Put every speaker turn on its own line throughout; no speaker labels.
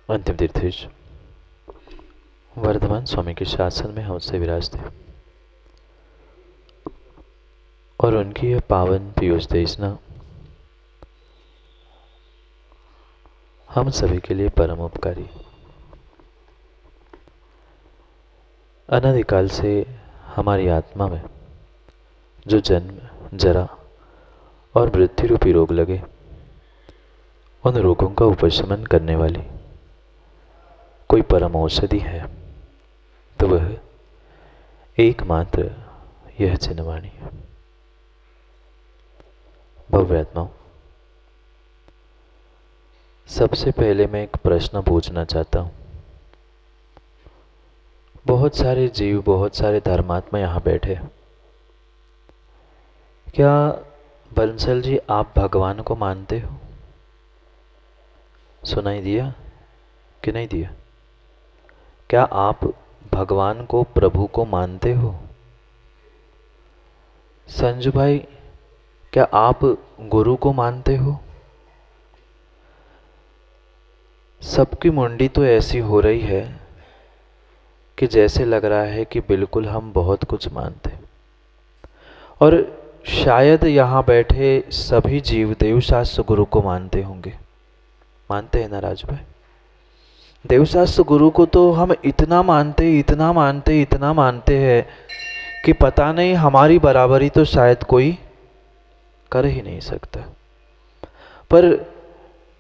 अंतिम तीर्थेश वर्धमान स्वामी के शासन में हमसे विराजते और उनकी यह पावन पीयूष देशना हम सभी के लिए परम उपकारी। अनादिकाल से हमारी आत्मा में जो जन्म, जरा और मृत्यु रूपी रोग लगे, उन रोगों का उपशमन करने वाली कोई परम औषधि है तो वह एकमात्र यह चिन्हवाणी है। भव्य आत्माओं, सबसे पहले मैं एक प्रश्न पूछना चाहता हूं। बहुत सारे जीव, बहुत सारे धर्मात्मा यहां बैठे। क्या बंसल जी आप भगवान को मानते हो? सुनाई दिया कि नहीं दिया? क्या आप भगवान को, प्रभु को मानते हो? संजू भाई, क्या आप गुरु को मानते हो? सबकी मुंडी तो ऐसी हो रही है कि जैसे लग रहा है कि बिल्कुल हम बहुत कुछ मानते, और शायद यहाँ बैठे सभी जीव देवशास्त्र गुरु को मानते होंगे। मानते हैं ना राज भाई? देवशास्त्र गुरु को तो हम इतना मानते, इतना मानते, इतना मानते हैं कि पता नहीं हमारी बराबरी तो शायद कोई कर ही नहीं सकता। पर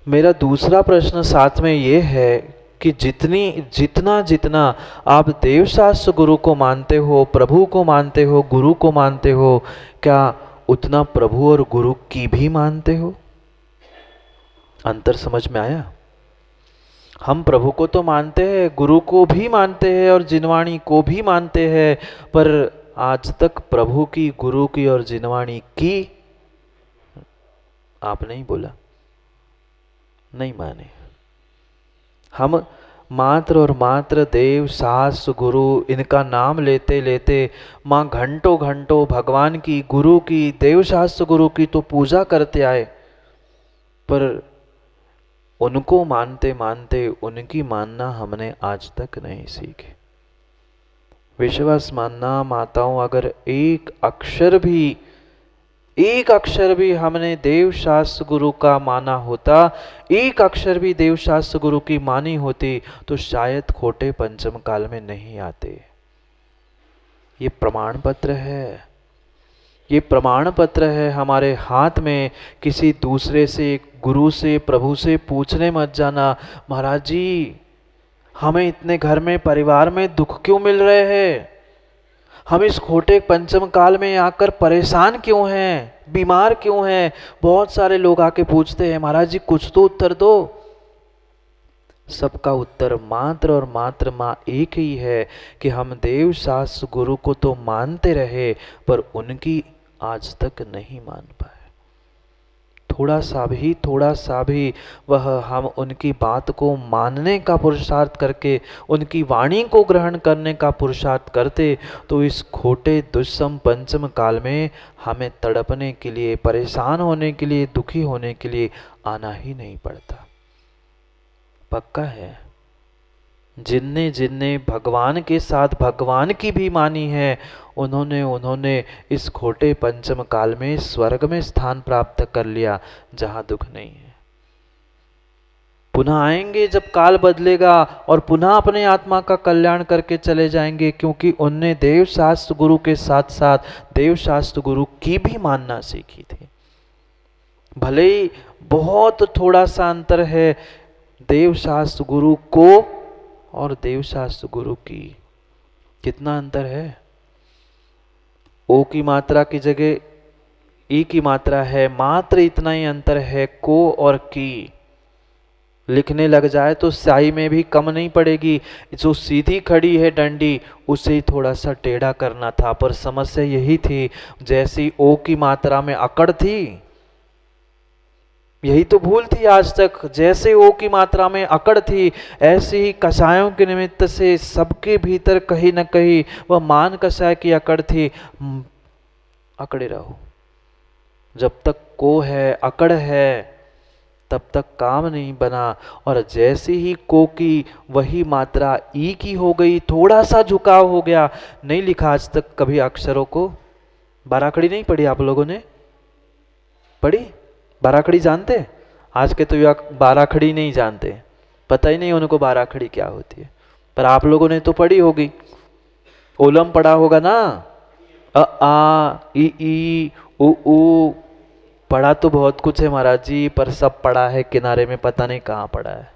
मेरा दूसरा प्रश्न साथ में ये है कि जितना आप देवशास्त्र गुरु को मानते हो, प्रभु को मानते हो, गुरु को मानते हो, क्या उतना प्रभु और गुरु की भी मानते हो? अंतर समझ में आया? हम प्रभु को तो मानते हैं, गुरु को भी मानते हैं और जिनवाणी को भी मानते हैं, पर आज तक प्रभु की, गुरु की और जिनवाणी की आप नहीं बोला, नहीं माने। हम मात्र और मात्र देव, शास्त्र, गुरु इनका नाम लेते लेते माँ घंटों घंटों भगवान की, गुरु की, देव शास्त्र गुरु की तो पूजा करते आए, पर उनको मानते मानते उनकी मानना हमने आज तक नहीं सीखे। विश्वास मानना माताओं, अगर एक अक्षर भी हमने देव शास्त्र गुरु का माना होता, एक अक्षर भी देव शास्त्र गुरु की मानी होती, तो शायद खोटे पंचम काल में नहीं आते। ये प्रमाण पत्र है, ये प्रमाण पत्र है हमारे हाथ में। किसी दूसरे से, गुरु से, प्रभु से पूछने मत जाना, महाराज जी हमें इतने घर में, परिवार में दुख क्यों मिल रहे हैं? हम इस खोटे पंचम काल में आकर परेशान क्यों हैं, बीमार क्यों हैं? बहुत सारे लोग आके पूछते हैं, महाराज जी कुछ तो उत्तर दो। सबका उत्तर मात्र और मात्र माँ एक ही है कि हम देव शास्त्र गुरु को तो मानते रहे, पर उनकी आज तक नहीं मान पाए। थोड़ा सा भी वह हम उनकी बात को मानने का पुरुषार्थ करके, उनकी वाणी को ग्रहण करने का पुरुषार्थ करते, तो इस खोटे दुष्सम पंचम काल में हमें तड़पने के लिए, परेशान होने के लिए, दुखी होने के लिए आना ही नहीं पड़ता। पक्का है, जिनने जिनने भगवान के साथ भगवान की भी मानी है, उन्होंने इस खोटे पंचम काल में स्वर्ग में स्थान प्राप्त कर लिया, जहां दुख नहीं है। पुनः आएंगे जब काल बदलेगा और पुनः अपने आत्मा का कल्याण करके चले जाएंगे, क्योंकि उनने देव शास्त्र गुरु के साथ साथ देव शास्त्र गुरु की भी मानना सीखी थी। भले ही बहुत थोड़ा सा अंतर है देव शास्त्र गुरु को और देव शास्त्र गुरु की। कितना अंतर है? ओ की मात्रा की जगह ई की मात्रा है, मात्र इतना ही अंतर है। को और की लिखने लग जाए तो स्याही में भी कम नहीं पड़ेगी। जो सीधी खड़ी है डंडी, उसे ही थोड़ा सा टेढ़ा करना था, पर समस्या यही थी, जैसी ओ की मात्रा में अकड़ थी, यही तो भूल थी आज तक। जैसे ओ की मात्रा में अकड़ थी, ऐसे ही कषायों के निमित्त से सबके भीतर कहीं न कहीं वह मान कषाय की अकड़ थी। अकड़े रहो, जब तक को है, अकड़ है, तब तक काम नहीं बना। और जैसे ही को की वही मात्रा ई की हो गई, थोड़ा सा झुकाव हो गया। नहीं लिखा आज तक कभी अक्षरों को? बाराखड़ी नहीं पढ़ी आप लोगों ने? पढ़ी? बाराखड़ी जानते? आज के तो युवा बाराखड़ी नहीं जानते, पता ही नहीं उनको बाराखड़ी क्या होती है। पर आप लोगों ने तो पढ़ी होगी, ओलम पढ़ा होगा ना, अ आ ई उ ऊ। पढ़ा तो बहुत कुछ है महाराज जी, पर सब पढ़ा है किनारे में, पता नहीं कहाँ पढ़ा है।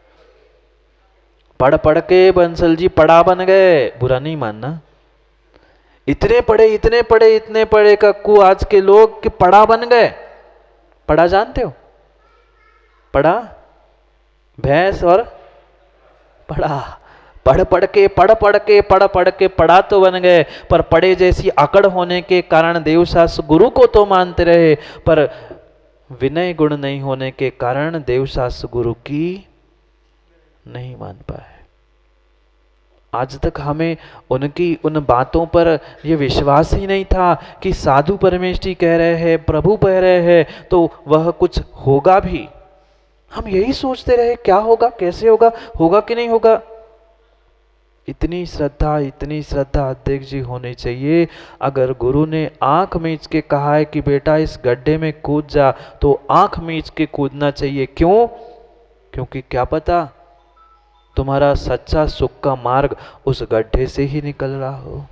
पढ़ पढ़ के बंसल जी पढ़ा बन गए, बुरा नहीं मानना। इतने पढ़े इतने पढ़े इतने पढ़े कक्कू आज के लोग कि पढ़ा बन गए। पढ़ा जानते हो? पढ़ा भैंस और पढ़ा। पढ़ पढ़ के पढ़ पढ़ के पढ़ पढ़ के पढ़ा तो बन गए, पर पढ़े जैसी अकड़ होने के कारण देवशास्त्र गुरु को तो मानते रहे, पर विनय गुण नहीं होने के कारण देवशास्त्र गुरु की नहीं मान पाए। आज तक हमें उनकी उन बातों पर यह विश्वास ही नहीं था कि साधु परमेष्ठी कह रहे हैं, प्रभु कह रहे हैं तो वह कुछ होगा भी। हम यही सोचते रहे क्या होगा, कैसे होगा, होगा कि नहीं होगा। इतनी श्रद्धा अध्यक्ष जी होनी चाहिए। अगर गुरु ने आंख मीच के कहा है कि बेटा इस गड्ढे में कूद जा, तो आंख मीच के कूदना चाहिए। क्यों? क्योंकि क्या पता तुम्हारा सच्चा सुख का मार्ग उस गड्ढे से ही निकल रहा हो।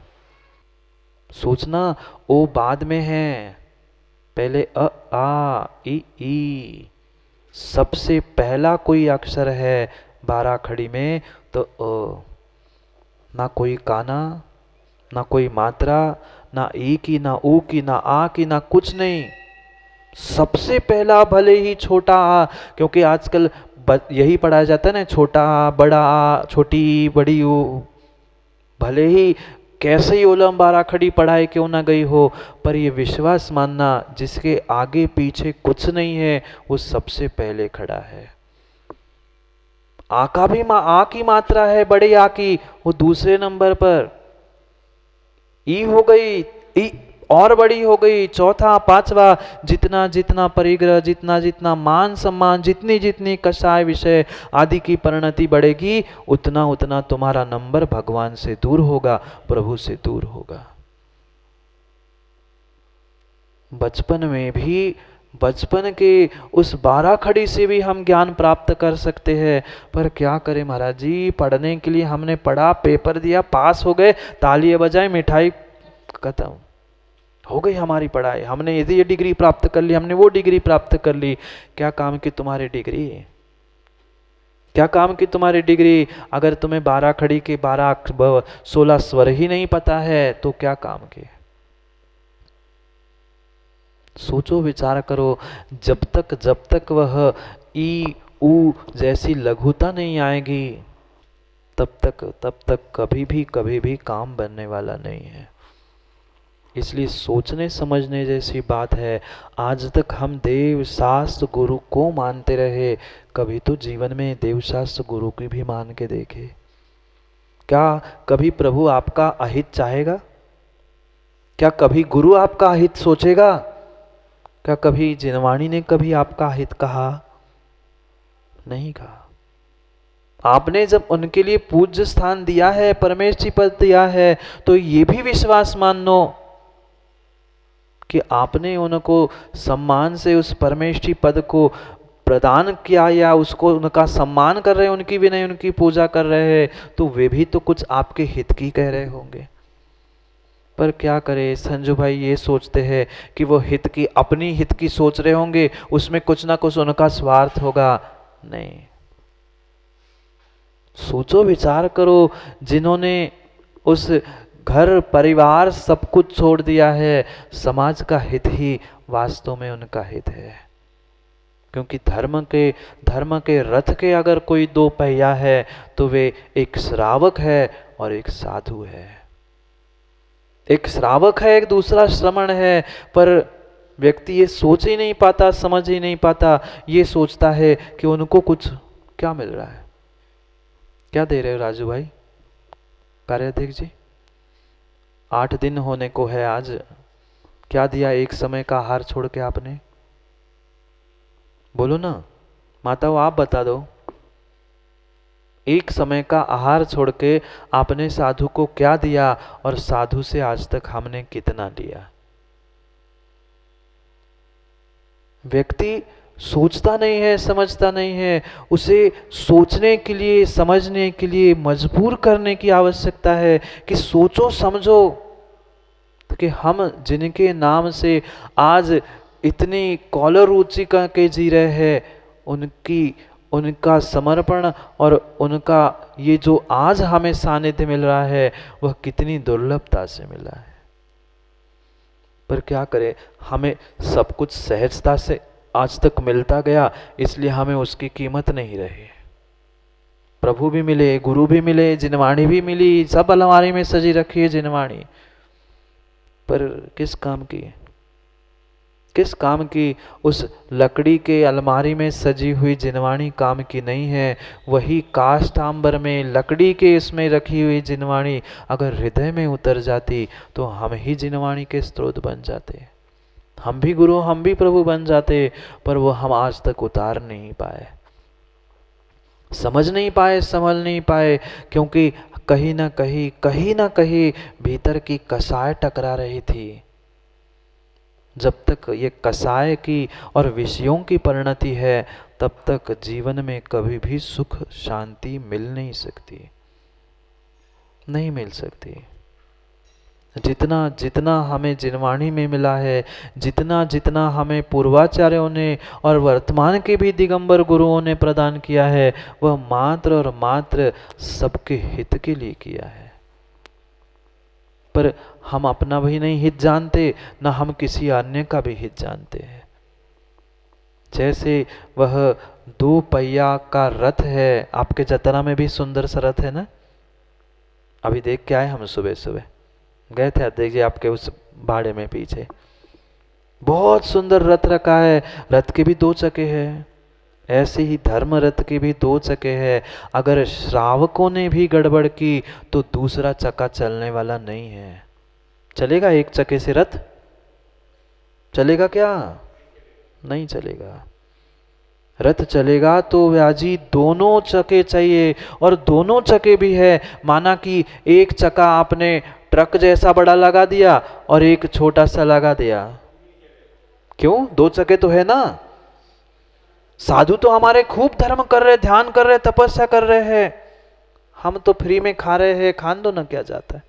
सोचना ओ बाद में है, पहले अ आ ई। सबसे पहला कोई अक्षर है बाराखड़ी में तो अ। ना कोई काना, ना कोई मात्रा, ना ई की, ना ऊ की, ना आ की, ना कुछ नहीं। सबसे पहला भले ही छोटा आ, क्योंकि आजकल यही पढ़ाया जाता है ना, छोटा आ, बड़ा आ, छोटी बड़ी ऊ। भले ही कैसे ही ओलम बाराखड़ी पढ़ाई क्यों ना गई हो, पर ये विश्वास मानना जिसके आगे पीछे कुछ नहीं है वो सबसे पहले खड़ा है। आ का भी आ की मात्रा है, बड़े आ की, वो दूसरे नंबर पर। ई हो गई, ई और बड़ी हो गई, चौथा पांचवा। जितना जितना परिग्रह, जितना जितना मान सम्मान, जितनी जितनी कषाय विषय आदि की परिणति बढ़ेगी, उतना उतना तुम्हारा नंबर भगवान से दूर होगा, प्रभु से दूर होगा। बचपन में भी, बचपन के उस बाराखड़ी से भी हम ज्ञान प्राप्त कर सकते हैं। पर क्या करें महाराज जी, पढ़ने के लिए हमने पढ़ा, पेपर दिया, पास हो गए, तालियां बजाई, मिठाई, खत्म हो गई हमारी पढ़ाई। हमने ये डिग्री प्राप्त कर ली, हमने वो डिग्री प्राप्त कर ली। क्या काम की तुम्हारी डिग्री? क्या काम की तुम्हारी डिग्री? अगर तुम्हें बाराखड़ी के 16 स्वर ही नहीं पता है तो क्या काम के? सोचो विचार करो। जब तक वह ई ऊ जैसी लघुता नहीं आएगी, तब तक कभी भी काम बनने वाला नहीं है। इसलिए सोचने समझने जैसी बात है। आज तक हम देव शास्त्र गुरु को मानते रहे, कभी तो जीवन में देव शास्त्र गुरु की भी मान के देखे। क्या कभी प्रभु आपका अहित चाहेगा? क्या कभी गुरु आपका अहित सोचेगा? क्या कभी जिनवाणी ने कभी आपका हित कहा? नहीं कहा। आपने जब उनके लिए पूज्य स्थान दिया है, परमेश्वरी पद दिया है, तो ये भी विश्वास मान लो कि आपने उनको सम्मान से उस परमेश्वरी पद को प्रदान किया, या उसको उनका सम्मान कर रहे हैं, उनकी विनय उनकी पूजा कर रहे हैं, तो वे भी तो कुछ आपके हित की कह रहे होंगे। पर क्या करे संजू भाई, ये सोचते हैं कि वो हित की, अपनी हित की सोच रहे होंगे, उसमें कुछ ना कुछ उनका स्वार्थ होगा। नहीं, सोचो विचार करो, जिन्होंने उस घर परिवार सब कुछ छोड़ दिया है, समाज का हित ही वास्तव में उनका हित है। क्योंकि धर्म के रथ के अगर कोई दो पहिया है तो वे एक श्रावक है और एक साधु है। एक श्रावक है, एक दूसरा श्रमण है। पर व्यक्ति ये सोच ही नहीं पाता, समझ ही नहीं पाता, ये सोचता है कि उनको कुछ क्या मिल रहा है। क्या दे रहे हो राजू भाई, कार्याध्यक्ष जी? 8 दिन होने को है आज, क्या दिया एक समय का आहार छोड़ के आपने? बोलो ना, माताओं आप बता दो, एक समय का आहार छोड़ के आपने साधु को क्या दिया और साधु से आज तक हमने कितना लिया? व्यक्ति सोचता नहीं है, समझता नहीं है। उसे सोचने के लिए, समझने के लिए मजबूर करने की आवश्यकता है कि सोचो समझो कि हम जिनके नाम से आज इतनी कॉलर ऊंची करके जी रहे हैं, उनका समर्पण और उनका ये जो आज हमें सानिध्य मिल रहा है वह कितनी दुर्लभता से मिला है। पर क्या करें, हमें सब कुछ सहजता से आज तक मिलता गया, इसलिए हमें उसकी कीमत नहीं रही। प्रभु भी मिले, गुरु भी मिले, जिनवाणी भी मिली, सब अलमारी में सजी रखी है जिनवाणी, पर किस काम की? किस काम की? उस लकड़ी के अलमारी में सजी हुई जिनवाणी काम की नहीं है। वही काष्ठांबर में लकड़ी के इसमें रखी हुई जिनवाणी अगर हृदय में उतर जाती तो हम ही जिनवाणी के स्रोत बन जाते, हम भी गुरु, हम भी प्रभु बन जाते। पर वो हम आज तक उतार नहीं पाए, समझ नहीं पाए, समझ नहीं पाए, क्योंकि कहीं ना कहीं भीतर की कसाय टकरा रही थी। जब तक ये कसाय की और विषयों की परिणति है तब तक जीवन में कभी भी सुख शांति मिल नहीं सकती, नहीं मिल सकती। जितना जितना हमें जिनवाणी में मिला है, जितना जितना हमें पूर्वाचार्यों ने और वर्तमान के भी दिगंबर गुरुओं ने प्रदान किया है, वह मात्र और मात्र सबके हित के लिए किया है। पर हम अपना भी नहीं हित जानते, न हम किसी अन्य का भी हित जानते हैं। जैसे वह 2 पहिया का रथ है, आपके जतरा में भी सुंदर सा रथ है ना, अभी देख के आए हम, सुबह सुबह गए थे, देखिए आपके उस भाड़े में पीछे बहुत सुंदर रथ रखा है। रथ के भी 2 चक्के हैं, ऐसे ही धर्म रथ के भी 2 चक्के हैं। अगर श्रावकों ने भी गड़बड़ की तो दूसरा चक्का चलने वाला नहीं है। चलेगा एक चक्के से रथ? चलेगा क्या? नहीं चलेगा। रथ चलेगा तो व्याजी दोनों चक्के चाहिए, और दोनों चक्के भी है। माना कि एक चक्का आपने ट्रक जैसा बड़ा लगा दिया और एक छोटा सा लगा दिया, क्यों? 2 चक्के तो है ना। साधु तो हमारे खूब धर्म कर रहे, ध्यान कर रहे, तपस्या कर रहे हैं, हम तो फ्री में खा रहे हैं, खान दो ना, क्या जाता है।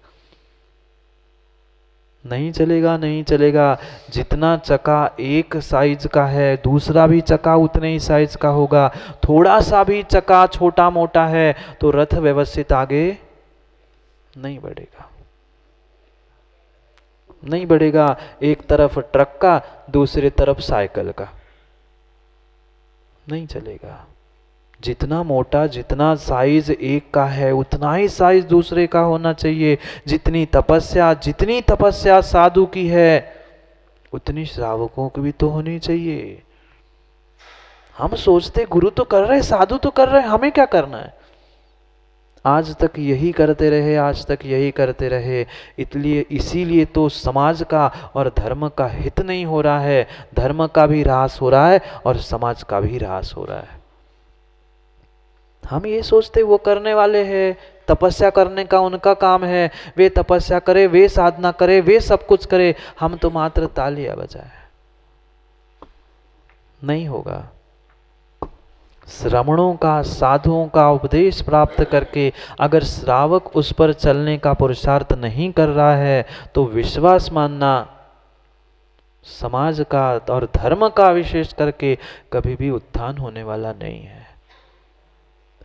नहीं चलेगा, नहीं चलेगा। जितना चक्का एक साइज का है, दूसरा भी चक्का उतने ही साइज का होगा। थोड़ा सा भी चक्का छोटा मोटा है तो रथ व्यवस्थित आगे नहीं बढ़ेगा, नहीं बढ़ेगा। एक तरफ ट्रक का, दूसरी तरफ साइकिल का, नहीं चलेगा। जितना मोटा, जितना साइज एक का है उतना ही साइज दूसरे का होना चाहिए। जितनी तपस्या साधु की है उतनी श्रावकों की भी तो होनी चाहिए। हम सोचते गुरु तो कर रहे, साधु तो कर रहे, हमें क्या करना है। आज तक यही करते रहे, आज तक यही करते रहे, इसलिए इसीलिए तो समाज का और धर्म का हित नहीं हो रहा है। धर्म का भी ह्रास हो रहा है और समाज का भी ह्रास हो रहा है। हम ये सोचते वो करने वाले हैं, तपस्या करने का उनका काम है, वे तपस्या करे, वे साधना करे, वे सब कुछ करे, हम तो मात्र तालियां बजाए। नहीं होगा। श्रमणों का, साधुओं का उपदेश प्राप्त करके अगर श्रावक उस पर चलने का पुरुषार्थ नहीं कर रहा है तो विश्वास मानना, समाज का और धर्म का विशेष करके कभी भी उत्थान होने वाला नहीं है।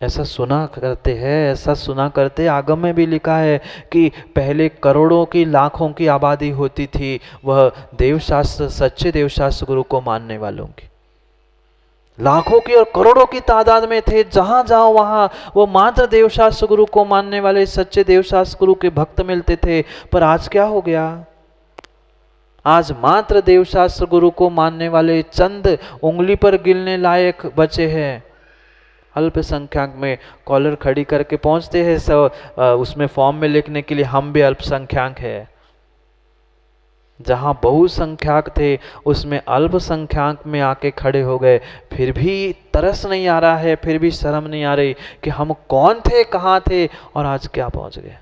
ऐसा सुना करते हैं, ऐसा सुना करते, आगम में भी लिखा है कि पहले करोड़ों की, लाखों की आबादी होती थी, वह देवशास्त्र, सच्चे देवशास्त्र गुरु को मानने वालों की लाखों की और करोड़ों की तादाद में थे। जहां जाओ वहां वो मात्र देवशास्त्र गुरु को मानने वाले सच्चे देवशास्त्र गुरु के भक्त मिलते थे। पर आज क्या हो गया? आज मात्र देवशास्त्र गुरु को मानने वाले चंद उंगली पर गिनने लायक बचे हैं। अल्पसंख्यक में कॉलर खड़ी करके पहुंचते हैं सब, उसमें फॉर्म में लिखने के लिए हम भी अल्पसंख्यक है। जहाँ बहुसंख्यक थे उसमें अल्पसंख्यक में आके खड़े हो गए, फिर भी तरस नहीं आ रहा है, फिर भी शर्म नहीं आ रही कि हम कौन थे, कहाँ थे और आज क्या पहुँच गए।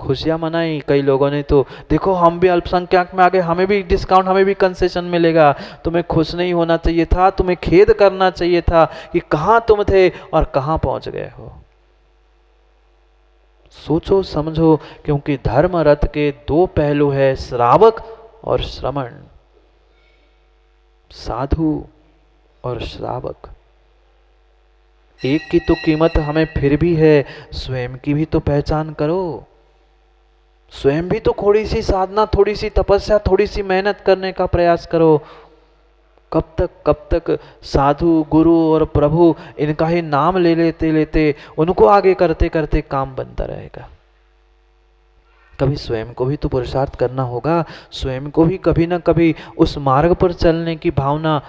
खुशियाँ मनाई कई लोगों ने, तो देखो हम भी अल्पसंख्यक में आ गए, हमें भी डिस्काउंट, हमें भी कंसेशन मिलेगा। तुम्हें खुश नहीं होना चाहिए था, तुम्हें खेद करना चाहिए था कि कहाँ तुम थे और कहाँ पहुँच गए हो। सोचो समझो, क्योंकि धर्म रथ के दो पहलू है, श्रावक और श्रमण, साधु और श्रावक। एक की तो कीमत हमें फिर भी है, स्वयं की भी तो पहचान करो। स्वयं भी तो थोड़ी सी साधना, थोड़ी सी तपस्या, थोड़ी सी मेहनत करने का प्रयास करो। कब तक साधु गुरु और प्रभु इनका ही नाम ले लेते लेते, उनको आगे करते करते काम बनता रहेगा। कभी स्वयं को भी तो पुरुषार्थ करना होगा, स्वयं को भी कभी ना कभी उस मार्ग पर चलने की भावना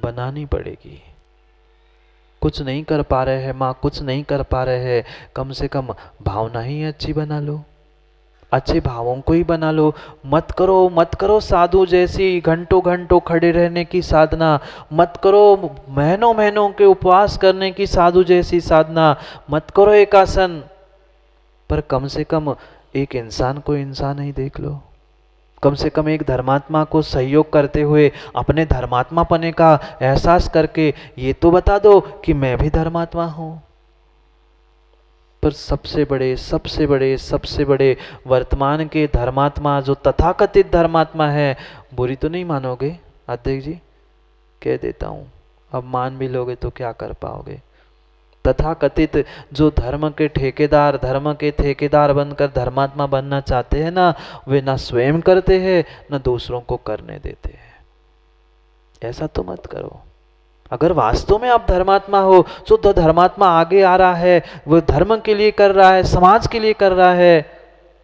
बनानी पड़ेगी। कुछ नहीं कर पा रहे हैं माँ, कुछ नहीं कर पा रहे हैं, कम से कम भावना ही अच्छी बना लो, अच्छे भावों को ही बना लो। मत करो साधु जैसी घंटों घंटों खड़े रहने की साधना, मत करो महीनों महीनों के उपवास करने की साधु जैसी साधना, मत करो एक आसन, पर कम से कम एक इंसान को इंसान ही देख लो। कम से कम एक धर्मात्मा को सहयोग करते हुए अपने धर्मात्मा पने का एहसास करके ये तो बता दो कि मैं भी धर्मात्मा हूं। पर सबसे बड़े वर्तमान के धर्मात्मा, जो तथाकथित धर्मात्मा है, बुरी तो नहीं मानोगे अध्यक्ष जी, कह देता हूं, अब मान भी लोगे तो क्या कर पाओगे। तथाकथित जो धर्म के ठेकेदार बनकर धर्मात्मा बनना चाहते हैं ना, वे ना स्वयं करते हैं ना दूसरों को करने देते हैं। ऐसा तो मत करो। अगर वास्तव में आप धर्मात्मा हो, तो धर्मात्मा आगे आ रहा है, वो धर्म के लिए कर रहा है, समाज के लिए कर रहा है,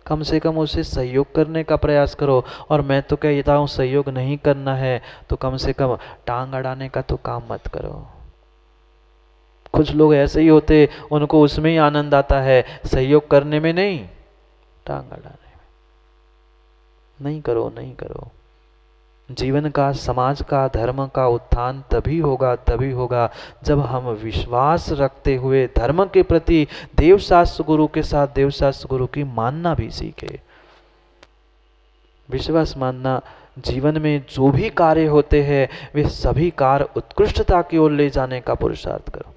कम से कम उसे सहयोग करने का प्रयास करो। और मैं तो कहता हूँ सहयोग नहीं करना है तो कम से कम टांग अड़ाने का तो काम मत करो। कुछ लोग ऐसे ही होते, उनको उसमें ही आनंद आता है, सहयोग करने में नहीं, टांग अड़ाने में। नहीं करो। जीवन का, समाज का, धर्म का उत्थान तभी होगा जब हम विश्वास रखते हुए धर्म के प्रति देवशास्त्र गुरु के साथ देवशास्त्र गुरु की मानना भी सीखे। विश्वास मानना, जीवन में जो भी कार्य होते हैं वे सभी कार्य उत्कृष्टता की ओर ले जाने का पुरुषार्थ करो।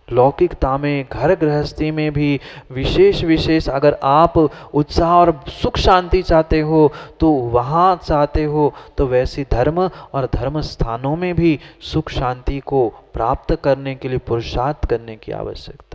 लौकिकता में, घर गृहस्थी में भी विशेष अगर आप उत्साह और सुख शांति चाहते हो तो वहाँ चाहते हो, तो वैसी धर्म और धर्म स्थानों में भी सुख शांति को प्राप्त करने के लिए पुरुषार्थ करने की आवश्यकता।